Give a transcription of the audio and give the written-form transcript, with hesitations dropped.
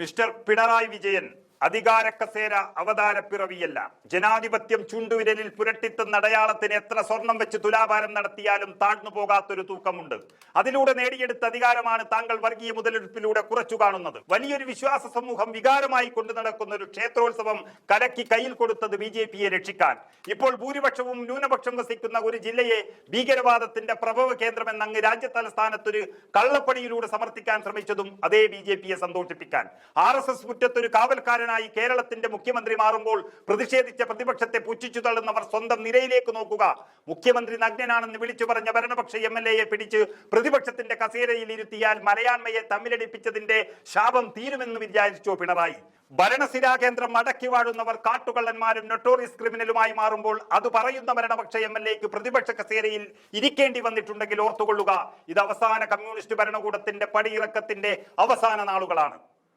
Mister Pinarayi Vijayan അധികാര കസേര അവതാരപ്പിറവിയല്ല. ജനാധിപത്യം ചുണ്ടുവിരലിൽ പുരട്ടിത്തുന്ന അടയാളത്തിന് എത്ര സ്വർണം വെച്ച് തുലാഭാരം നടത്തിയാലും താഴ്ന്നു പോകാത്തൊരു തൂക്കമുണ്ട്. അതിലൂടെ നേടിയെടുത്ത അധികാരമാണ് താങ്കൾ വർഗീയ മുതലെടുപ്പിലൂടെ കുറച്ചു കാണുന്നത്. വലിയൊരു വിശ്വാസ സമൂഹം വികാരമായി കൊണ്ടു നടക്കുന്ന ഒരു ക്ഷേത്രോത്സവം കലക്കി കയ്യിൽ കൊടുത്തത് BJPയെ രക്ഷിക്കാൻ. ഇപ്പോൾ ഭൂരിപക്ഷവും ന്യൂനപക്ഷം വസിക്കുന്ന ഒരു ജില്ലയെ ഭീകരവാദത്തിന്റെ പ്രഭവ കേന്ദ്രമെന്ന് അങ്ങ് രാജ്യതലസ്ഥാനത്തൊരു കള്ളപ്പണിയിലൂടെ സമർത്ഥിക്കാൻ ശ്രമിച്ചതും അതേ BJPയെ സന്തോഷിപ്പിക്കാൻ. RSS മുറ്റത്തൊരു കാവൽക്കാരൻ കേരളത്തിന്റെ മുഖ്യമന്ത്രി മാറുമ്പോൾ പ്രതിഷേധിച്ച പ്രതിപക്ഷത്തെ പുച്ഛിച്ചു തള്ളുന്നവർ സ്വന്തം നിരയിലേക്ക് നോക്കുക. മുഖ്യമന്ത്രി നഗ്നനാണെന്ന് വിളിച്ചു പറഞ്ഞ ഭരണപക്ഷ MLAയെ പിടിച്ച് പ്രതിപക്ഷത്തിന്റെ കസേരയിൽ ഇരുത്തിയാൽ മലയാണ്മയെ തമ്മിലടിപ്പിച്ചതിന്റെ ശാപം തീരുമെന്ന് വിചാരിച്ചോ പിണറായി? ഭരണസിരാകേന്ദ്രം അടക്കി വാഴുന്നവർ കാട്ടുകള്ളന്മാരും നൊട്ടോറിയസ് ക്രിമിനലുമായി മാറുമ്പോൾ അത് പറയുന്ന ഭരണപക്ഷ MLAക്ക് പ്രതിപക്ഷ കസേരയിൽ ഇരിക്കേണ്ടി വന്നിട്ടുണ്ടെങ്കിൽ ഓർത്തുകൊള്ളുക, ഇത് അവസാന കമ്മ്യൂണിസ്റ്റ് ഭരണകൂടത്തിന്റെ പടിയിറക്കത്തിന്റെ അവസാന നാളുകളാണ്.